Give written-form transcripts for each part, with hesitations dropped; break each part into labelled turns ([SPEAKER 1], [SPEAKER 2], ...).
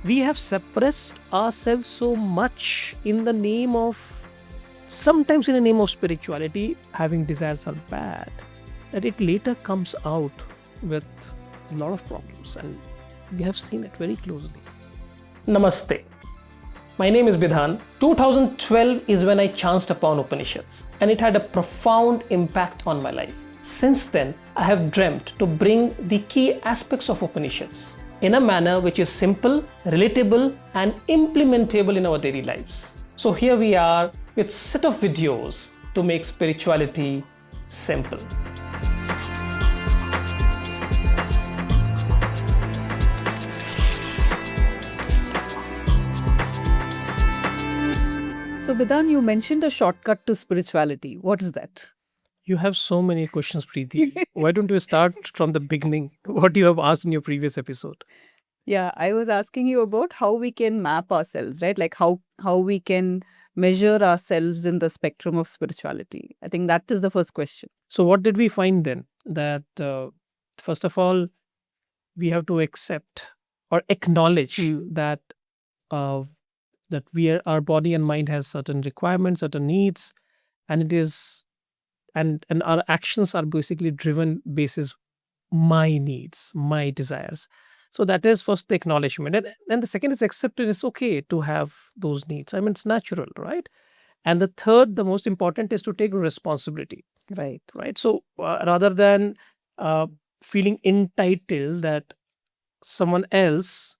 [SPEAKER 1] we have suppressed ourselves so much in the name of, sometimes in the name of spirituality, having desires are bad, that it later comes out with a lot of problems, and we have seen it very closely. Namaste. My name is Bidhan. 2012 is when I chanced upon Upanishads, and it had a profound impact on my life. Since then, I have dreamt to bring the key aspects of Upanishads in a manner which is simple, relatable, and implementable in our daily lives. So here we are with a set of videos to make spirituality simple.
[SPEAKER 2] So, Bidan, you mentioned a shortcut to spirituality. What is that?
[SPEAKER 1] You have so many questions, Preeti. Why don't you start from the beginning? What you have asked in your previous episode?
[SPEAKER 2] Yeah, I was asking you about how we can map ourselves, right? Like how we can measure ourselves in the spectrum of spirituality. I think that is the first question.
[SPEAKER 1] So, what did we find then? That first of all, we have to accept or acknowledge that uh, our body and mind has certain requirements, certain needs, and it is and our actions are basically driven basis my needs, my desires. So that is first the acknowledgement, and the second is accepted. It's okay to have those needs. I mean, it's natural, right? And the third, the most important, is to take responsibility,
[SPEAKER 2] Right.
[SPEAKER 1] right? So rather than uh, feeling entitled that someone else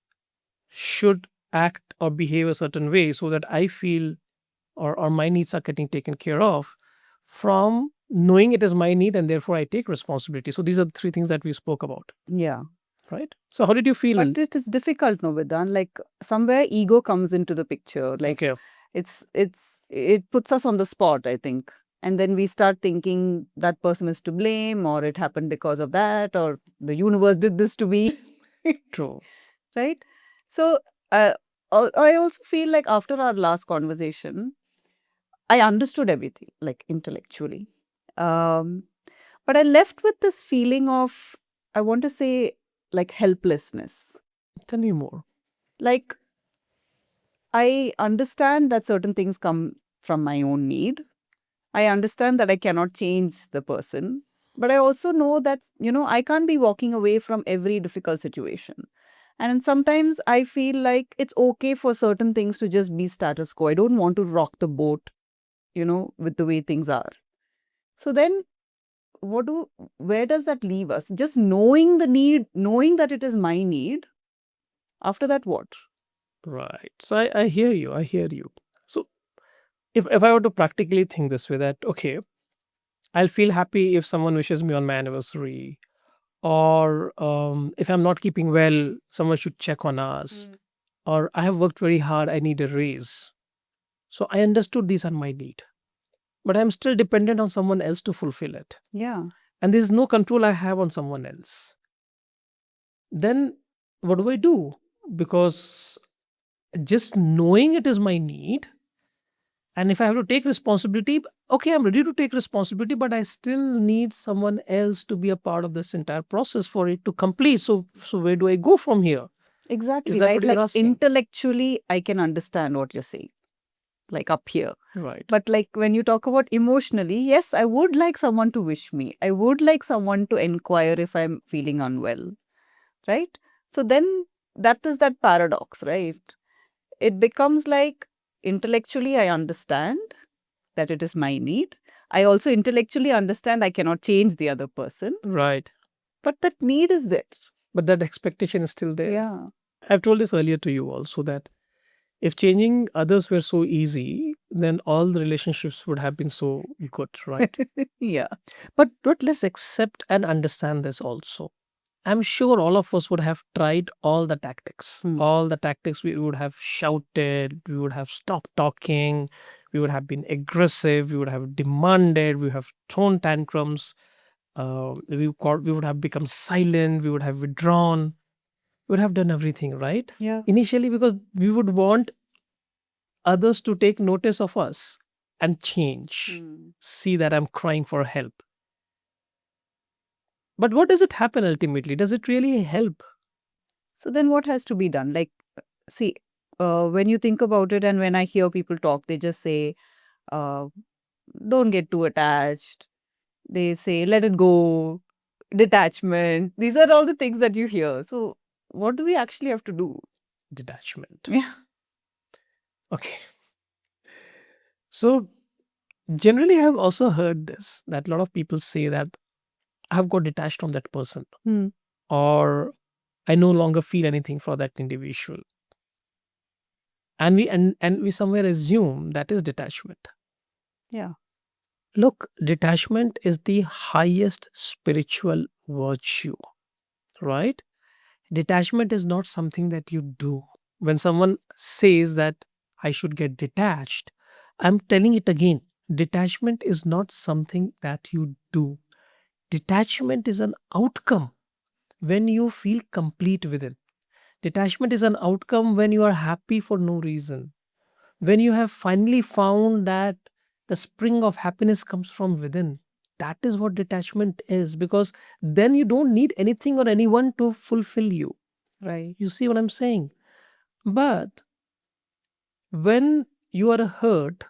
[SPEAKER 1] should act or behave a certain way so that I feel or my needs are getting taken care of, from knowing it is my need and therefore I take responsibility. So these are the three things that we spoke about,
[SPEAKER 2] Yeah.
[SPEAKER 1] right? So how did you feel?
[SPEAKER 2] But it is difficult, no, Bidan. Like somewhere ego comes into the picture. Like
[SPEAKER 1] Okay.
[SPEAKER 2] it puts us on the spot, I think. And then we start thinking that person is to blame, or it happened because of that, or the universe did this to me.
[SPEAKER 1] True.
[SPEAKER 2] Right? So uh, I also feel like after our last conversation, I understood everything, like intellectually. Um, but I left with this feeling of, I want to say, like helplessness.
[SPEAKER 1] Tell me more.
[SPEAKER 2] Like, I understand that certain things come from my own need. I understand that I cannot change the person. But I also know that, I can't be walking away from every difficult situation. And sometimes I feel like it's okay for certain things to just be status quo. I don't want to rock the boat, with the way things are. So then where does that leave us? Just knowing the need, knowing that it is my need. After that, what?
[SPEAKER 1] Right. So I hear you. I hear you. So if I were to practically think this way, that okay, I'll feel happy if someone wishes me on my anniversary, or if I'm not keeping well, someone should check on us, or I have worked very hard, I need a raise. So I understood these are my need, but I'm still dependent on someone else to fulfill it.
[SPEAKER 2] Yeah.
[SPEAKER 1] And there's no control I have on someone else. Then what do I do? Because just knowing it is my need, and if I have to take responsibility, okay, I'm ready to take responsibility, but I still need someone else to be a part of this entire process for it to complete. So where do I go from here?
[SPEAKER 2] Exactly,
[SPEAKER 1] Is that
[SPEAKER 2] right?
[SPEAKER 1] what you're
[SPEAKER 2] Like
[SPEAKER 1] asking?
[SPEAKER 2] intellectually, I can understand what you're saying, like up here.
[SPEAKER 1] Right.
[SPEAKER 2] But like when you talk about emotionally, yes, I would like someone to wish me. I would like someone to inquire if I'm feeling unwell, right? So then that is that paradox, right? It becomes like intellectually, I understand that it is my need. I also intellectually understand I cannot change the other person,
[SPEAKER 1] Right.
[SPEAKER 2] but that need is there.
[SPEAKER 1] But that expectation is still there.
[SPEAKER 2] Yeah.
[SPEAKER 1] I've told this earlier to you also, that if changing others were so easy, then all the relationships would have been so good, right?
[SPEAKER 2] Yeah.
[SPEAKER 1] But let's accept and understand this also. I'm sure all of us would have tried all the tactics. All the tactics, we would have shouted, we would have stopped talking, we would have been aggressive, we would have demanded, we would have thrown tantrums, we would have become silent, we would have withdrawn, we would have done everything, right?
[SPEAKER 2] Yeah.
[SPEAKER 1] Initially, because we would want others to take notice of us and change, see that I'm crying for help. But what does it happen ultimately? Does it really help?
[SPEAKER 2] So then what has to be done? Like See, when you think about it, and when I hear people talk, they just say, uh, don't get too attached. They say, let it go, detachment. These are all the things that you hear. So, what do we actually have to do?
[SPEAKER 1] Detachment.
[SPEAKER 2] Yeah.
[SPEAKER 1] Okay. So generally, I've also heard this, that a lot of people say that I've got detached from that person,
[SPEAKER 2] Hmm.
[SPEAKER 1] or I no longer feel anything for that individual. And we somewhere assume that is detachment.
[SPEAKER 2] Yeah.
[SPEAKER 1] Look, detachment is the highest spiritual virtue, right? Detachment is not something that you do. When someone says that I should get detached, I'm telling it again. Detachment is not something that you do. Detachment is an outcome when you feel complete within. Detachment is an outcome when you are happy for no reason. When you have finally found that the spring of happiness comes from within. That is what detachment is, because then you don't need anything or anyone to fulfill you.
[SPEAKER 2] Right.
[SPEAKER 1] You see what I'm saying? But when you are hurt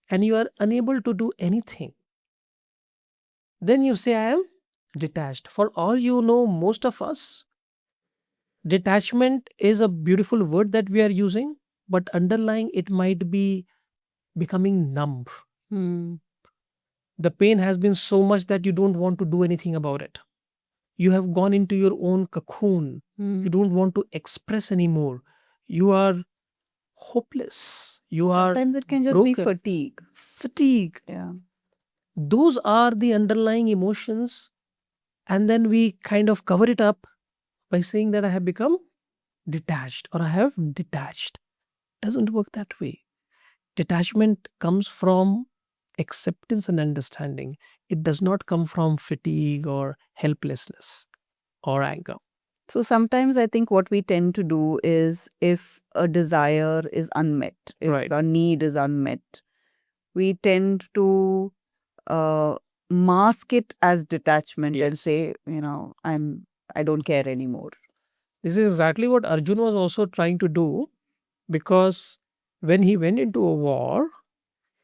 [SPEAKER 1] and you are unable to do anything, then you say, I am detached. For all you know, most of us, detachment is a beautiful word that we are using, but underlying it might be becoming numb.
[SPEAKER 2] Hmm.
[SPEAKER 1] The pain has been so much that you don't want to do anything about it. You have gone into your own cocoon.
[SPEAKER 2] Hmm.
[SPEAKER 1] You don't want to express anymore. You are hopeless. You are
[SPEAKER 2] Sometimes it can just be
[SPEAKER 1] broken.
[SPEAKER 2] fatigue.
[SPEAKER 1] Fatigue.
[SPEAKER 2] Yeah.
[SPEAKER 1] Those are the underlying emotions. And then we kind of cover it up by saying that I have become detached or I have detached. Doesn't work that way. Detachment comes from acceptance and understanding. It does not come from fatigue or helplessness or anger.
[SPEAKER 2] So sometimes I think what we tend to do is, if a desire is unmet, if
[SPEAKER 1] Right.
[SPEAKER 2] a need is unmet, we tend to uh, mask it as detachment and
[SPEAKER 1] Yes.
[SPEAKER 2] say, I don't care anymore.
[SPEAKER 1] This is exactly what Arjun was also trying to do, because when he went into a war,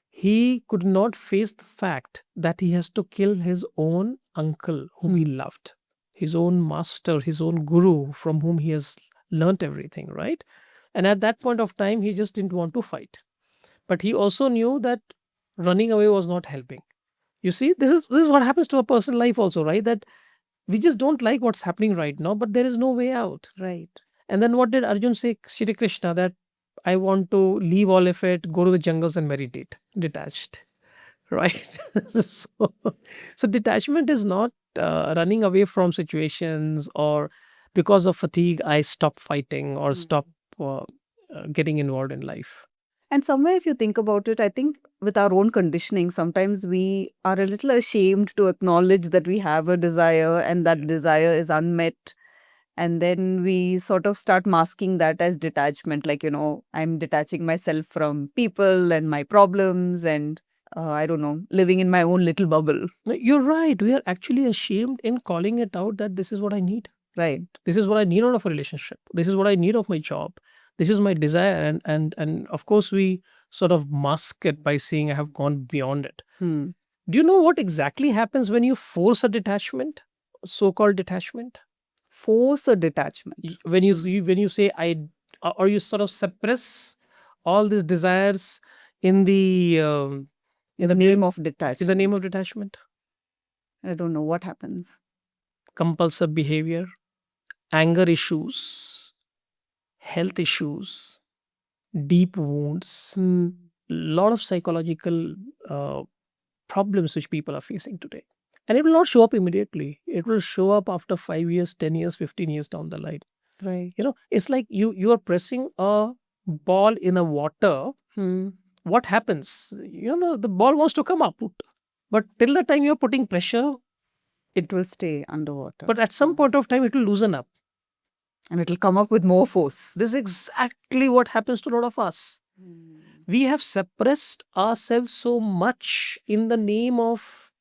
[SPEAKER 1] he could not face the fact that he has to kill his own uncle whom he loved, his own master, his own guru from whom he has learnt everything, right? And at that point of time, he just didn't want to fight. But he also knew that running away was not helping. You see, this is what happens to a person's life also, right? That we just don't like what's happening right now, but there is no way out.
[SPEAKER 2] Right.
[SPEAKER 1] And then what did Arjun say, Shri Krishna, that I want to leave all of it, go to the jungles and meditate, detached, right? so, so detachment is not running away from situations, or because of fatigue, I stop fighting or stop getting involved in life.
[SPEAKER 2] And somewhere, if you think about it, I think with our own conditioning, sometimes we are a little ashamed to acknowledge that we have a desire and that desire is unmet. And then we sort of start masking that as detachment, like, I'm detaching myself from people and my problems and, I don't know, living in my own little bubble.
[SPEAKER 1] No, you're right. We are actually ashamed in calling it out that this is what I need.
[SPEAKER 2] Right.
[SPEAKER 1] This is what I need out of a relationship. This is what I need of my job. This is my desire. And of course, we sort of mask it by saying I have gone beyond it.
[SPEAKER 2] Hmm.
[SPEAKER 1] Do you know what exactly happens when you force a detachment, so-called detachment?
[SPEAKER 2] Force a detachment.
[SPEAKER 1] When when you say I, or you sort of suppress all these desires in the
[SPEAKER 2] In the name of
[SPEAKER 1] in
[SPEAKER 2] detachment.
[SPEAKER 1] the name of detachment,
[SPEAKER 2] I don't know what happens.
[SPEAKER 1] compulsive behavior, anger issues, health issues, deep wounds,
[SPEAKER 2] Hmm.
[SPEAKER 1] lot of psychological uh, problems which people are facing today. And it will not show up immediately. It will show up after 5 years, 10 years, 15 years down the line.
[SPEAKER 2] Right.
[SPEAKER 1] It's like you are pressing a ball in a water.
[SPEAKER 2] Hmm.
[SPEAKER 1] What happens? The ball wants to come up, but till the time you're putting pressure,
[SPEAKER 2] It will stay underwater.
[SPEAKER 1] but at some point of time it will loosen up.
[SPEAKER 2] And it'll come up with more force.
[SPEAKER 1] This is exactly what happens to a lot of us. We have suppressed ourselves so much in the name of,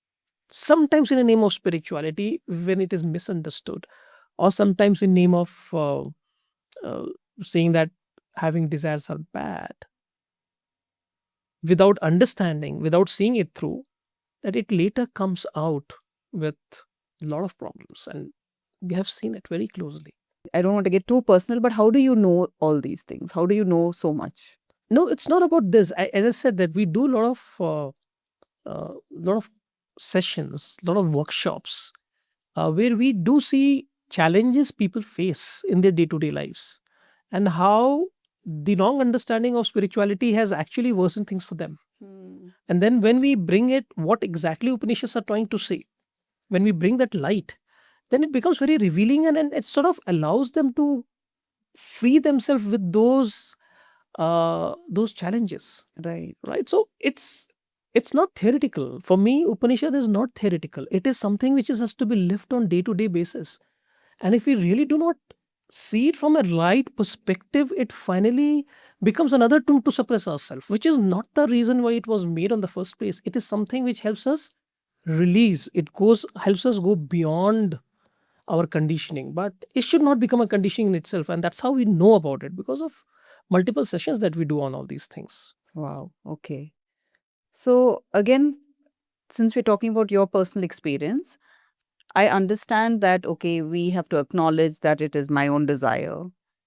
[SPEAKER 1] sometimes in the name of spirituality when it is misunderstood, or sometimes in name of uh, saying that having desires are bad, without understanding, without seeing it through, that it later comes out with a lot of problems. And we have seen it very closely.
[SPEAKER 2] I don't want to get too personal, but how do you know all these things? How do you know so much?
[SPEAKER 1] No, it's not about this. As I said, that we do a lot of sessions, a lot of workshops, where we do see challenges people face in their day-to-day lives, and how the wrong understanding of spirituality has actually worsened things for them. And then when we bring it, what exactly Upanishads are trying to say, when we bring that light, then it becomes very revealing, and it sort of allows them to free themselves with those challenges.
[SPEAKER 2] Right.
[SPEAKER 1] Right, so it's not theoretical. For me, Upanishad is not theoretical. It is something which has to be lived on day to day basis. And if we really do not see it from a right perspective, it finally becomes another tool to suppress ourselves, which is not the reason why it was made on the first place. It is something which helps us release. It goes helps us go beyond our conditioning, but it should not become a conditioning in itself. And that's how we know about it, because of multiple sessions that we do on all these things.
[SPEAKER 2] Wow. Okay. So, again, since we're talking about your personal experience, I understand that, okay, we have to acknowledge that it is my own desire.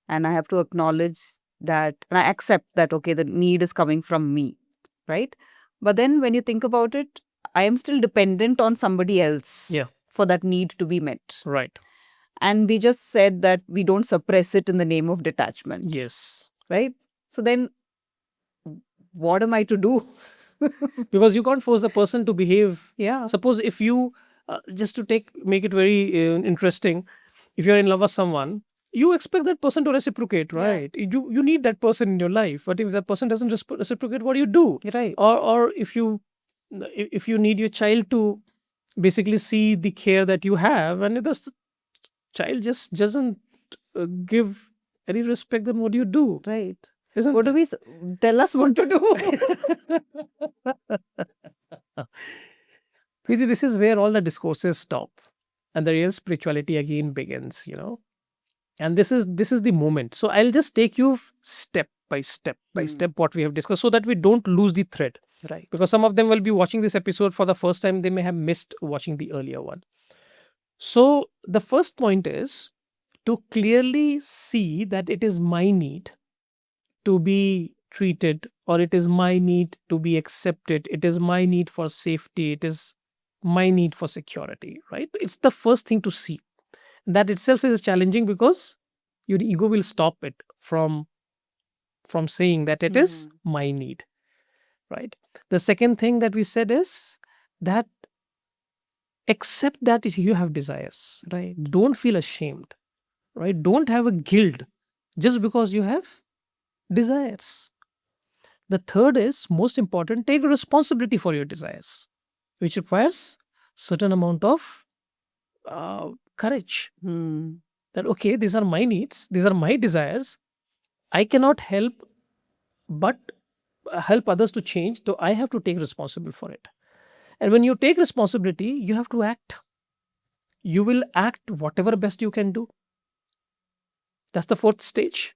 [SPEAKER 2] And I have to acknowledge that, and I accept that, okay, the need is coming from me, right? But then when you think about it, I am still dependent on somebody else
[SPEAKER 1] Yeah.
[SPEAKER 2] for that need to be met.
[SPEAKER 1] Right.
[SPEAKER 2] And we just said that we don't suppress it in the name of detachment.
[SPEAKER 1] Yes.
[SPEAKER 2] Right? So then what am I to do?
[SPEAKER 1] Because you can't force the person to behave.
[SPEAKER 2] Yeah.
[SPEAKER 1] Suppose if you, just to make it very interesting, if you're in love with someone, you expect that person to reciprocate,
[SPEAKER 2] Yeah.
[SPEAKER 1] right? You need that person in your life. But if that person doesn't reciprocate, what do you do?
[SPEAKER 2] Right.
[SPEAKER 1] Or if you need your child to basically see the care that you have, and if the child just doesn't give any respect, then what do you do?
[SPEAKER 2] Right.
[SPEAKER 1] Isn't
[SPEAKER 2] What do
[SPEAKER 1] it?
[SPEAKER 2] we tell us what to do?
[SPEAKER 1] Preeti, this is where all the discourses stop and the real spirituality again begins. And this is the moment. So I'll just take you step by step by step what we have discussed, so that we don't lose the thread.
[SPEAKER 2] Right.
[SPEAKER 1] Because some of them will be watching this episode for the first time, they may have missed watching the earlier one. So the first point is to clearly see that it is my need to be treated, or it is my need to be accepted, it is my need for safety, it is my need for security, right? It's the first thing to see. That itself is challenging, because your ego will stop it from saying that it is my need, right? The second thing that we said is that accept that you have desires, right? Don't feel ashamed, right? Don't have a guilt just because you have desires. The third is most important, take responsibility for your desires, which requires certain amount of courage. That okay, these are my needs, these are my desires. I cannot help but help others to change, so I have to take responsibility for it. And when you take responsibility, you have to act. You will act whatever best you can do. That's the fourth stage.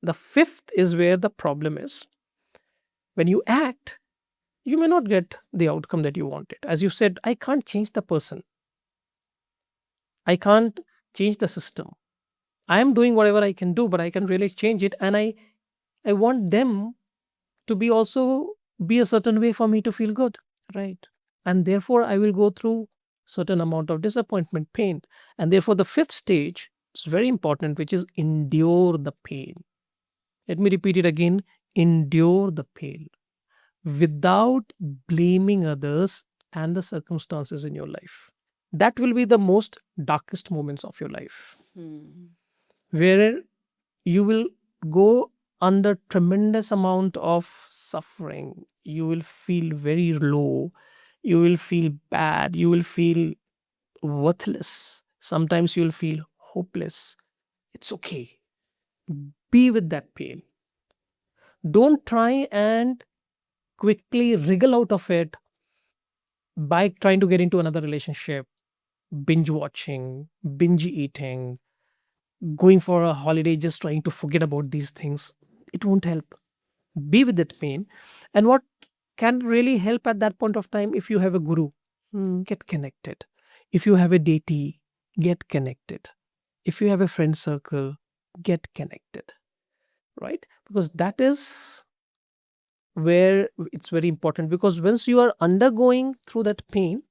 [SPEAKER 1] The fifth is where the problem is. When you act, you may not get the outcome that you wanted. As you said, I can't change the person. I can't change the system. I am doing whatever I can do, but I can really change it. And I want them to be also be a certain way for me to feel good.
[SPEAKER 2] Right.
[SPEAKER 1] And therefore I will go through certain amount of disappointment, pain. And therefore the fifth stage is very important, which is endure the pain. Let me repeat it again. Endure the pain without blaming others and the circumstances in your life. That will be the most darkest moments of your life, where you will go under tremendous amount of suffering. You will feel very low. You will feel bad. You will feel worthless. Sometimes you will feel hopeless. It's okay. Be with that pain. Don't try and quickly wriggle out of it by trying to get into another relationship, binge watching, binge eating, going for a holiday, just trying to forget about these things. It won't help. Be with that pain. And what can really help at that point of time, if you have a guru, get connected. If you have a deity, get connected. If you have a friend circle, get connected. Right? Because that is where it's very important, because once you are undergoing through that pain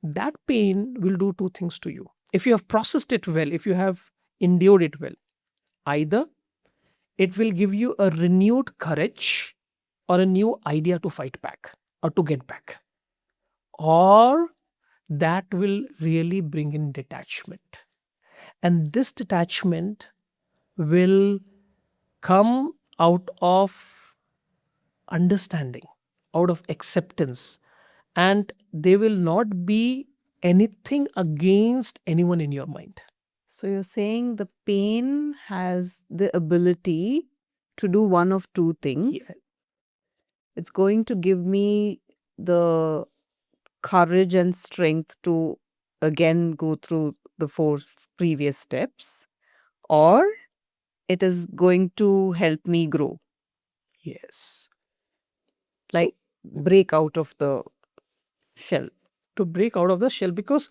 [SPEAKER 1] will do two things to you. If you have processed it well, if you have endured it well, either it will give you a renewed courage or a new idea to fight back or to get back, or that will really bring in detachment. And this detachment will come out of understanding, out of acceptance, and there will not be anything against anyone in your mind.
[SPEAKER 2] So you're saying the pain has the ability to do one of two things.
[SPEAKER 1] Yeah.
[SPEAKER 2] It's going to give me the courage and strength to again go through the four previous steps, or it is going to help me grow,
[SPEAKER 1] Yes.
[SPEAKER 2] like break out of the shell.
[SPEAKER 1] To break out of the shell, because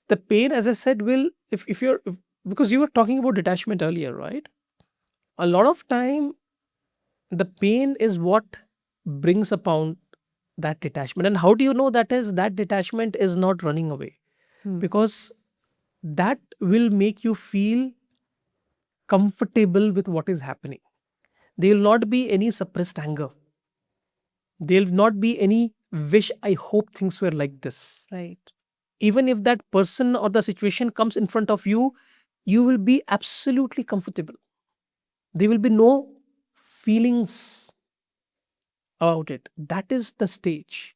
[SPEAKER 1] the pain, as I said, will, if you're because you were talking about detachment earlier, right? A lot of time the pain is what brings upon that detachment. And how do you know that detachment is not running away? Because that will make you feel comfortable with what is happening. There will not be any suppressed anger. There will not be any wish, I hope things were like this.
[SPEAKER 2] Right.
[SPEAKER 1] Even if that person or the situation comes in front of you, you will be absolutely comfortable. There will be no feelings about it. That is the stage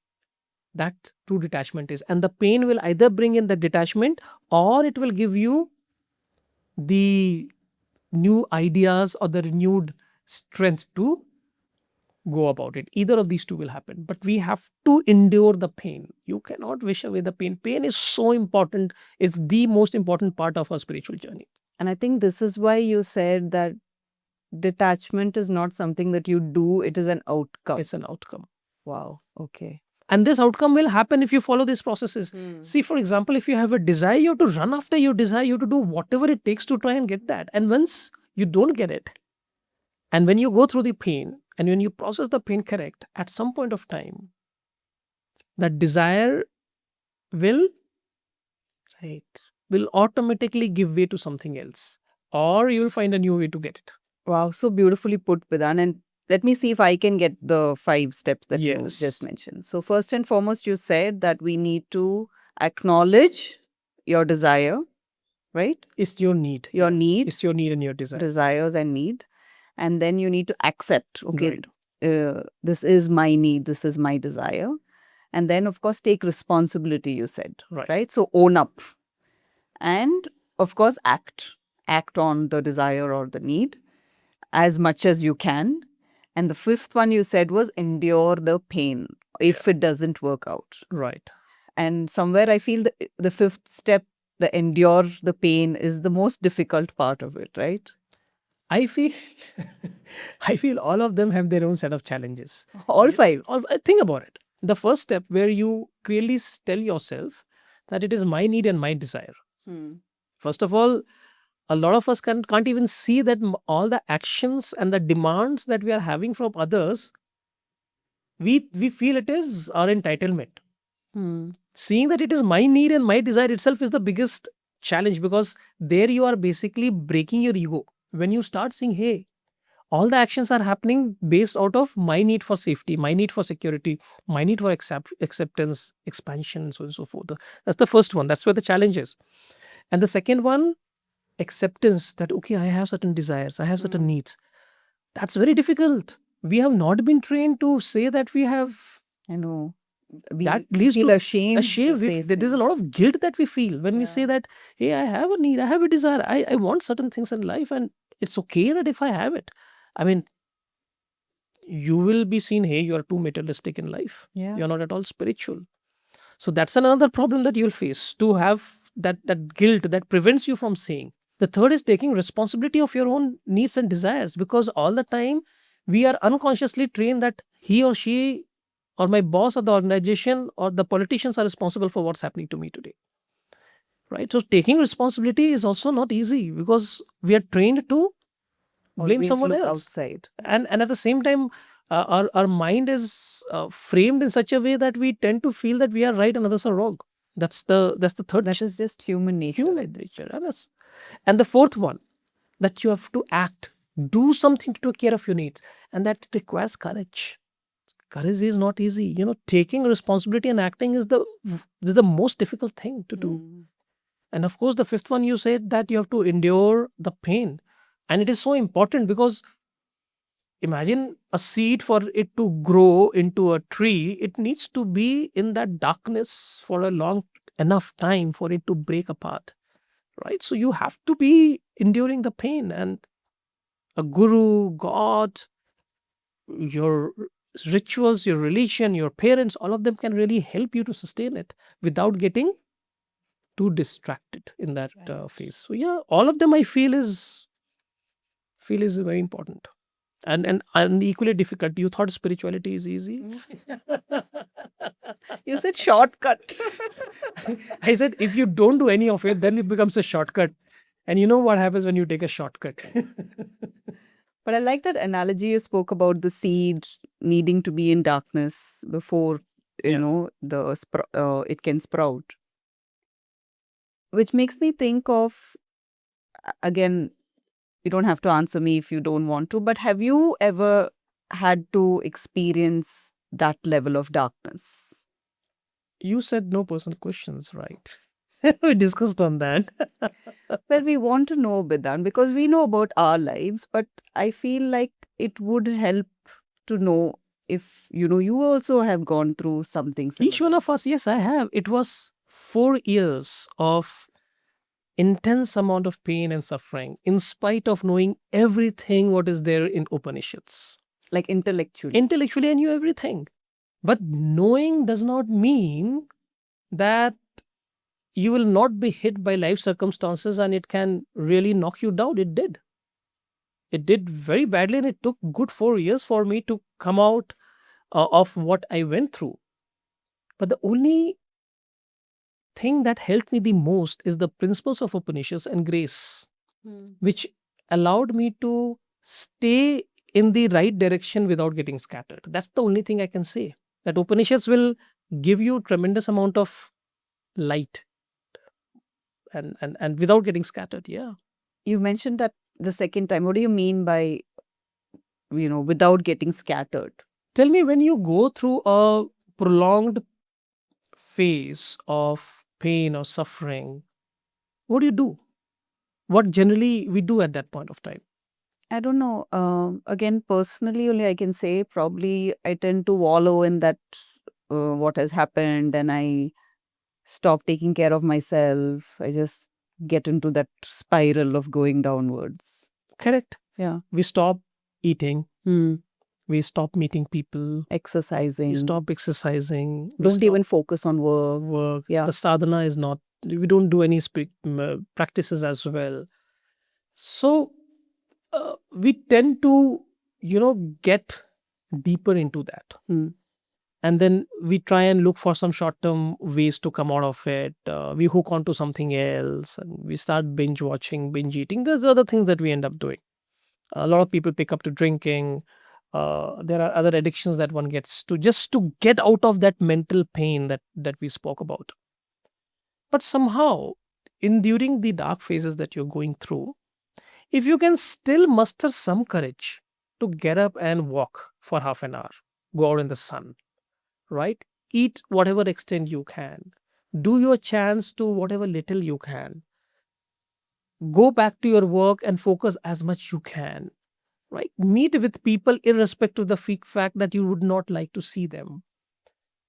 [SPEAKER 1] that true detachment is. And the pain will either bring in the detachment, or it will give you the new ideas or the renewed strength to go about it. Either of these two will happen, but we have to endure the pain. You cannot wish away the pain. Pain is so important. It's the most important part of our spiritual journey.
[SPEAKER 2] And I think this is why you said that detachment is not something that you do, it is an outcome.
[SPEAKER 1] It's an outcome.
[SPEAKER 2] Wow. Okay.
[SPEAKER 1] And this outcome will happen if you follow these processes. See, for example, if you have a desire, you have to run after your desire. You have to do whatever it takes to try and get that. And once you don't get it, and when you go through the pain, and when you process the pain correct, at some point of time, that desire will
[SPEAKER 2] Right.
[SPEAKER 1] will automatically give way to something else, or you will find a new way to get it.
[SPEAKER 2] Wow. So beautifully put, Bidan. And let me see if I can get the 5 steps that you
[SPEAKER 1] Yes.
[SPEAKER 2] just mentioned. So, first and foremost, you said that we need to acknowledge your desire, right?
[SPEAKER 1] It's your need.
[SPEAKER 2] Your need,
[SPEAKER 1] It's your need and your desire.
[SPEAKER 2] desires, and need. And then you need to accept, okay,
[SPEAKER 1] Right.
[SPEAKER 2] this is my need, this is my desire. And then, of course, take responsibility, you said,
[SPEAKER 1] Right.
[SPEAKER 2] So, own up. And, of course, act on the desire or the need as much as you can. And the fifth one you said was endure the pain if it doesn't work out.
[SPEAKER 1] Right.
[SPEAKER 2] And somewhere I feel the fifth step, the endure the pain, is the most difficult part of it, right?
[SPEAKER 1] I feel I feel all of them have their own set of challenges.
[SPEAKER 2] All 5.
[SPEAKER 1] Think about it. The first step, where you clearly tell yourself that it is my need and my desire. First of all, a lot of us can't even see that all the actions and the demands that we are having from others, we feel it is our entitlement. Seeing that it is my need and my desire itself is the biggest challenge, because there you are basically breaking your ego. When you start saying, hey, all the actions are happening based out of my need for safety, my need for security, my need for acceptance, expansion, and so on and so forth. That's the first one. That's where the challenge is. And the second one, acceptance that, okay, I have certain desires, I have certain needs. That's very difficult. We have not been trained to say that we have.
[SPEAKER 2] I know.
[SPEAKER 1] That
[SPEAKER 2] We
[SPEAKER 1] leads
[SPEAKER 2] feel
[SPEAKER 1] to
[SPEAKER 2] ashamed. To say
[SPEAKER 1] There's a lot of guilt that we feel when we say that, hey, I have a need, I have a desire, I want certain things in life, and it's okay that if I have it. I mean, you will be seen, hey, you are too materialistic in life.
[SPEAKER 2] Yeah.
[SPEAKER 1] You're not at all spiritual. So that's another problem that you'll face, to have that guilt that prevents you from saying. The third is taking responsibility of your own needs and desires, because all the time we are unconsciously trained that he or she or my boss or the organization or the politicians are responsible for what's happening to me today. Right? So taking responsibility is also not easy, because we are trained to blame
[SPEAKER 2] Always
[SPEAKER 1] someone
[SPEAKER 2] look
[SPEAKER 1] else.
[SPEAKER 2] outside.
[SPEAKER 1] And at the same time, our mind is framed in such a way that we tend to feel that we are right and others are wrong. That's the third
[SPEAKER 2] That is just human nature.
[SPEAKER 1] human nature. And the fourth one, that you have to act, do something to take care of your needs, and that requires courage. Courage is not easy. Taking responsibility and acting is the most difficult thing to do.
[SPEAKER 2] Mm.
[SPEAKER 1] And of course, the fifth one, you said that you have to endure the pain. And it is so important, because imagine a seed, for it to grow into a tree, it needs to be in that darkness for a long enough time for it to break apart. Right? So you have to be enduring the pain, and a guru, God, your rituals, your religion, your parents, all of them can really help you to sustain it without getting too distracted in that phase. So yeah, all of them I feel is very important, and equally difficult. You thought spirituality is easy.
[SPEAKER 2] You said shortcut.
[SPEAKER 1] I said if you don't do any of it, then it becomes a shortcut. And you know what happens when you take a shortcut?
[SPEAKER 2] But I like that analogy you spoke about, the seed needing to be in darkness before
[SPEAKER 1] Yeah.
[SPEAKER 2] it can sprout. Which makes me think of, again, you don't have to answer me if you don't want to, but have you ever had to experience that level of darkness?
[SPEAKER 1] You said no personal questions, right? We discussed on that.
[SPEAKER 2] Well, we want to know, Bidan, because we know about our lives, but I feel like it would help to know if, you also have gone through something similar.
[SPEAKER 1] Each one of us, yes, I have. It was 4 years of intense amount of pain and suffering, in spite of knowing everything what is there in Upanishads.
[SPEAKER 2] Like intellectually.
[SPEAKER 1] Intellectually, I knew everything. But knowing does not mean that you will not be hit by life circumstances and it can really knock you down. It did. It did very badly, and it took good 4 years for me to come out of what I went through. But the only thing that helped me the most is the principles of Upanishads and grace, which allowed me to stay in the right direction without getting scattered. That's the only thing I can say. That Upanishads will give you tremendous amount of light, and without getting scattered. Yeah.
[SPEAKER 2] You mentioned that the second time. What do you mean by, without getting scattered?
[SPEAKER 1] Tell me, when you go through a prolonged phase of pain or suffering, what do you do? What generally we do at that point of time?
[SPEAKER 2] I don't know. Again, personally, only I can say probably I tend to wallow in that what has happened, and I stop taking care of myself. I just get into that spiral of going downwards.
[SPEAKER 1] Correct.
[SPEAKER 2] Yeah.
[SPEAKER 1] We stop eating.
[SPEAKER 2] Hmm.
[SPEAKER 1] We stop meeting people.
[SPEAKER 2] Exercising.
[SPEAKER 1] We stop exercising. We
[SPEAKER 2] Don't
[SPEAKER 1] stop
[SPEAKER 2] even focus on work.
[SPEAKER 1] work.
[SPEAKER 2] Yeah.
[SPEAKER 1] The sadhana is not. We don't do any practices as well. So we tend to, get deeper into that.
[SPEAKER 2] Hmm.
[SPEAKER 1] And then we try and look for some short-term ways to come out of it. We hook onto something else, and we start binge watching, binge eating. There's other things that we end up doing. A lot of people pick up to drinking. There are other addictions that one gets to, just to get out of that mental pain that we spoke about. But somehow, during the dark phases that you're going through, if you can still muster some courage to get up and walk for half an hour, go out in the sun, right? Eat whatever extent you can, do your chants to whatever little you can, go back to your work and focus as much you can, right? Meet with people irrespective of the fact that you would not like to see them.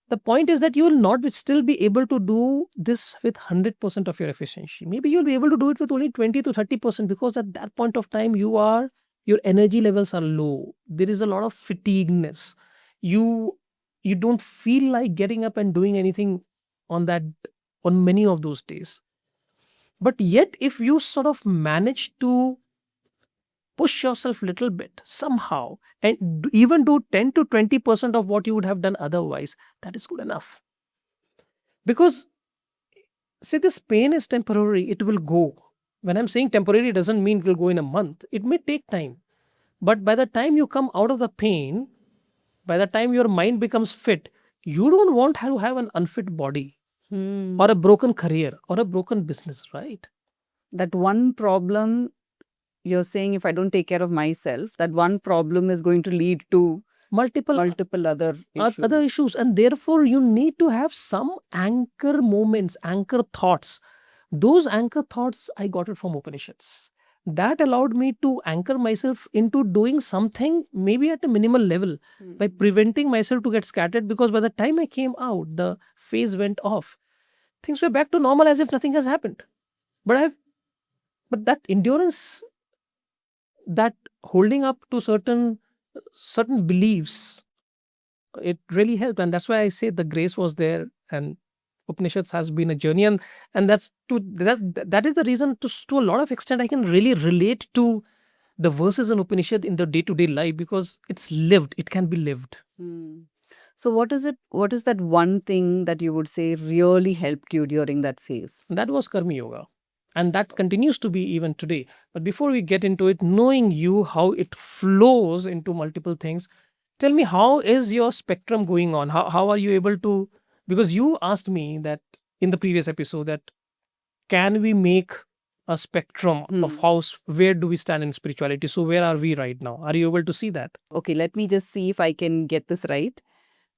[SPEAKER 1] The point is that you will not still be able to do this with 100% of your efficiency. Maybe you'll be able to do it with only 20 to 30%, because at that point of time your energy levels are low. There is a lot of fatigueness. You don't feel like getting up and doing anything on many of those days. But yet, if you sort of manage to push yourself a little bit somehow and even do 10 to 20% of what you would have done otherwise, that is good enough. Because, see, this pain is temporary, it will go. When I'm saying temporary, it doesn't mean it will go in a month, it may take time. But by the time you come out of the pain, by the time your mind becomes fit, you don't want to have an unfit body or a broken career or a broken business, right?
[SPEAKER 2] That one problem, you're saying, if I don't take care of myself, that one problem is going to lead to
[SPEAKER 1] Multiple
[SPEAKER 2] other issues.
[SPEAKER 1] other issues, and therefore you need to have some anchor moments, anchor thoughts. Those anchor thoughts I got it from Upanishads. That allowed me to anchor myself into doing something maybe at a minimal level by preventing myself to get scattered, because by the time I came out, the phase went off, things were back to normal as if nothing has happened. But that endurance, that holding up to certain beliefs, it really helped. And that's why I say the grace was there, and Upanishads has been a journey. And that is the reason, to a lot of extent, I can really relate to the verses in Upanishad in the day-to-day life, because it's lived, it can be lived.
[SPEAKER 2] So what is that one thing that you would say really helped you during that phase?
[SPEAKER 1] That was Karma Yoga. And that continues to be even today. But before we get into it, knowing you, how it flows into multiple things, tell me, how is your spectrum going on? How are you able to, because you asked me that in the previous episode, that can we make a spectrum of where do we stand in spirituality? So where are we right now? Are you able to see that?
[SPEAKER 2] Okay, let me just see if I can get this right.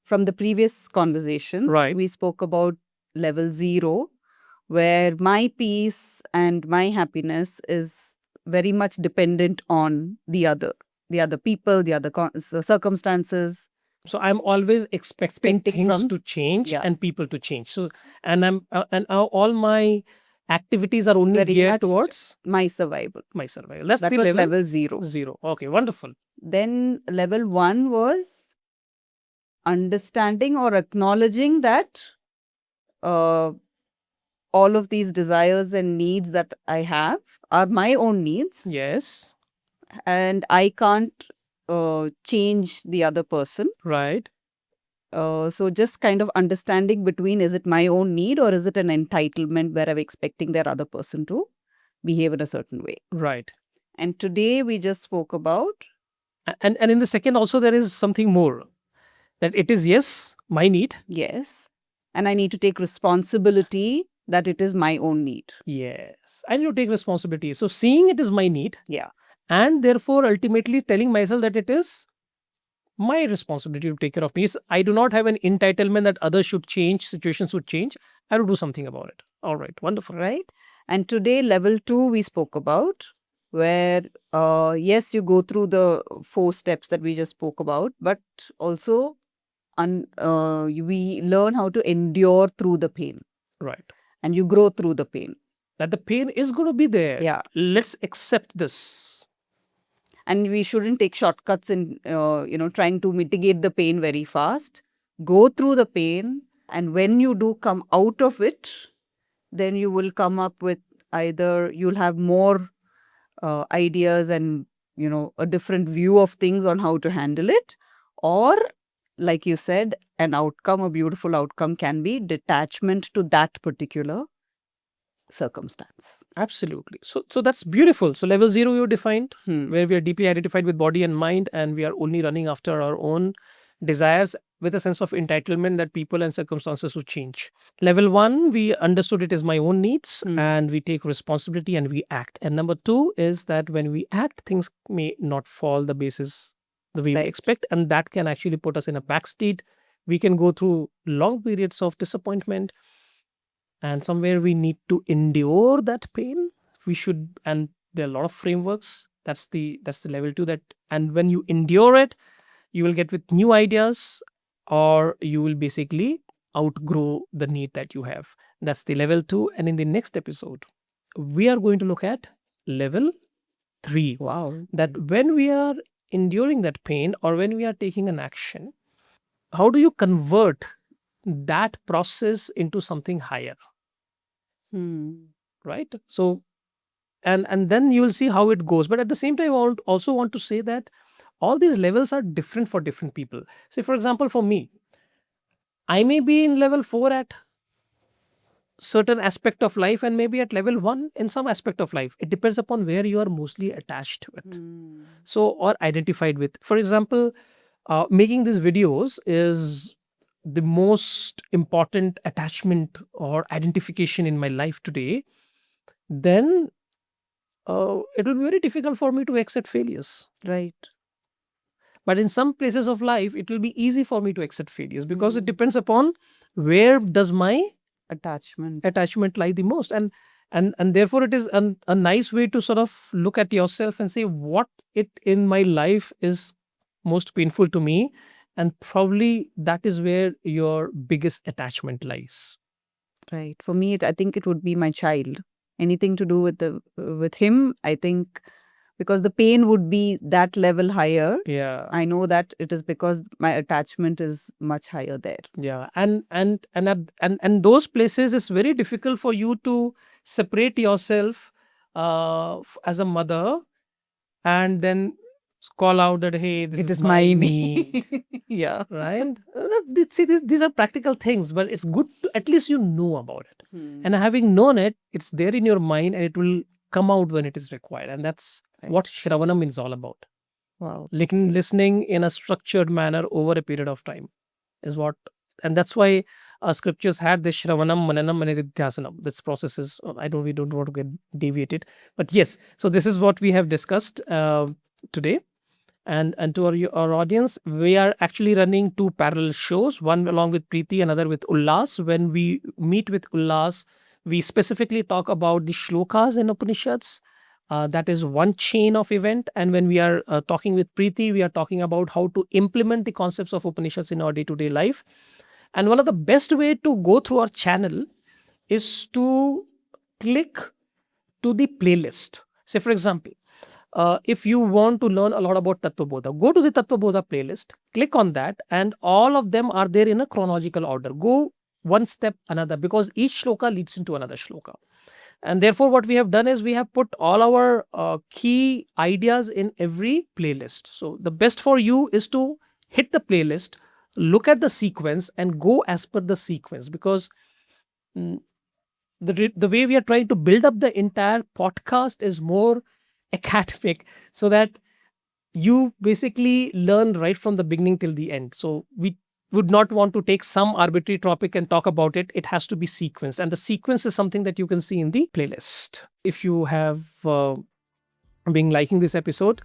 [SPEAKER 2] From the previous conversation,
[SPEAKER 1] Right.
[SPEAKER 2] we spoke about level 0, where my peace and my happiness is very much dependent on the other people, the other circumstances.
[SPEAKER 1] So I'm always expecting things
[SPEAKER 2] from-
[SPEAKER 1] to change
[SPEAKER 2] Yeah.
[SPEAKER 1] and people to change. So all my activities are only
[SPEAKER 2] Very
[SPEAKER 1] geared
[SPEAKER 2] much
[SPEAKER 1] towards
[SPEAKER 2] my survival.
[SPEAKER 1] my survival. That's
[SPEAKER 2] That
[SPEAKER 1] the
[SPEAKER 2] was
[SPEAKER 1] level
[SPEAKER 2] level 0.
[SPEAKER 1] 0. Okay, wonderful.
[SPEAKER 2] Then level 1 was understanding or acknowledging that all of these desires and needs that I have are my own needs,
[SPEAKER 1] Yes.
[SPEAKER 2] and I can't change the other person.
[SPEAKER 1] Right.
[SPEAKER 2] So just kind of understanding between, is it my own need or is it an entitlement where I'm expecting that other person to behave in a certain way?
[SPEAKER 1] Right.
[SPEAKER 2] And today we just spoke about,
[SPEAKER 1] And in the second also, there is something more, that it is, yes, my need.
[SPEAKER 2] yes, and I need to take responsibility that it is my own need.
[SPEAKER 1] Yes, I need to take responsibility. So seeing it is my need,
[SPEAKER 2] Yeah.
[SPEAKER 1] and therefore ultimately telling myself that it is my responsibility to take care of me. I do not have an entitlement that others should change, situations should change. I will do something about it. All right, wonderful.
[SPEAKER 2] Right. And today, level 2 we spoke about, where yes, you go through the 4 steps that we just spoke about, but also we learn how to endure through the pain.
[SPEAKER 1] Right.
[SPEAKER 2] And you grow through the pain.
[SPEAKER 1] That the pain is going to be there.
[SPEAKER 2] Yeah.
[SPEAKER 1] Let's accept this.
[SPEAKER 2] And we shouldn't take shortcuts in trying to mitigate the pain very fast. Go through the pain, and when you do come out of it, then you will come up with, either you'll have more ideas and a different view of things on how to handle it, or like you said, a beautiful outcome can be detachment to that particular circumstance.
[SPEAKER 1] Absolutely. So that's beautiful. So level 0 you defined,
[SPEAKER 2] Hmm.
[SPEAKER 1] where we are deeply identified with body and mind, and we are only running after our own desires with a sense of entitlement that people and circumstances would change. Level 1, we understood it as my own needs, and we take responsibility and we act. And number 2 is that when we act, things may not fall the basis the way we
[SPEAKER 2] Right.
[SPEAKER 1] expect, and that can actually put us in a backseat. We can go through long periods of disappointment, and somewhere we need to endure that pain. We should, and there are a lot of frameworks. That's the level 2. That, and when you endure it, you will get with new ideas, or you will basically outgrow the need that you have. That's the level 2. And in the next episode, we are going to look at level 3.
[SPEAKER 2] Wow.
[SPEAKER 1] That when we are enduring that pain, or when we are taking an action, how do you convert that process into something higher?
[SPEAKER 2] Hmm.
[SPEAKER 1] right? So and then you will see how it goes. But at the same time, I also want to say that all these levels are different for different people. Say, for example, for me, I may be in level 4 at certain aspect of life and maybe at level 1 in some aspect of life. It depends upon where you are mostly attached with, so or identified with. For example, making these videos is the most important attachment or identification in my life today. Then it will be very difficult for me to accept failures.
[SPEAKER 2] Right.
[SPEAKER 1] But in some places of life, it will be easy for me to accept failures, because it depends upon where does my attachment lie the most. And therefore it is a nice way to sort of look at yourself and say what it in my life is most painful to me, and probably that is where your biggest attachment lies.
[SPEAKER 2] Right. For me, I think it would be my child. Anything to do with him, I think, because the pain would be that level higher.
[SPEAKER 1] Yeah.
[SPEAKER 2] I know that it is because my attachment is much higher there.
[SPEAKER 1] Yeah, and those places, it's very difficult for you to separate yourself as a mother, and then call out that, hey, this
[SPEAKER 2] It
[SPEAKER 1] is
[SPEAKER 2] is
[SPEAKER 1] my
[SPEAKER 2] my
[SPEAKER 1] need.
[SPEAKER 2] Yeah.
[SPEAKER 1] Right? See, these are practical things, but it's good to at least you know about it. And having known it, it's there in your mind, and it will come out when it is required. And that's what Shravanam is all about.
[SPEAKER 2] Wow.
[SPEAKER 1] Listening in a structured manner over a period of time is what, and that's why scriptures had this Shravanam, Mananam, and Nididhyasanam. This process is, we don't want to get deviated. But yes, so this is what we have discussed today. And to our audience, we are actually running 2 parallel shows, one along with Preeti, another with Ullas. When we meet with Ullas, we specifically talk about the shlokas in Upanishads. That is one chain of event. And when we are talking with Preeti, we are talking about how to implement the concepts of Upanishads in our day-to-day life. And one of the best way to go through our channel is to click to the playlist. Say, for example, if you want to learn a lot about Tattva Bodha, go to the Tattva Bodha playlist, click on that, and all of them are there in a chronological order. Go one step another, because each shloka leads into another shloka. And therefore, what we have done is we have put all our key ideas in every playlist. So the best for you is to hit the playlist, look at the sequence, and go as per the sequence, because the way we are trying to build up the entire podcast is more academic, so that you basically learn right from the beginning till the end. So we would not want to take some arbitrary topic and talk about it. It has to be sequenced, and the sequence is something that you can see in the playlist. If you have been liking this episode,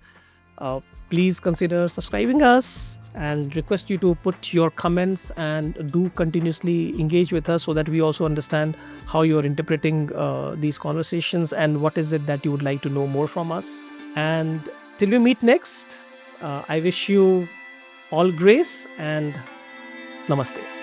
[SPEAKER 1] please consider subscribing us, and request you to put your comments and do continuously engage with us, so that we also understand how you are interpreting these conversations and what is it that you would like to know more from us. And till we meet next, I wish you all grace and namaste.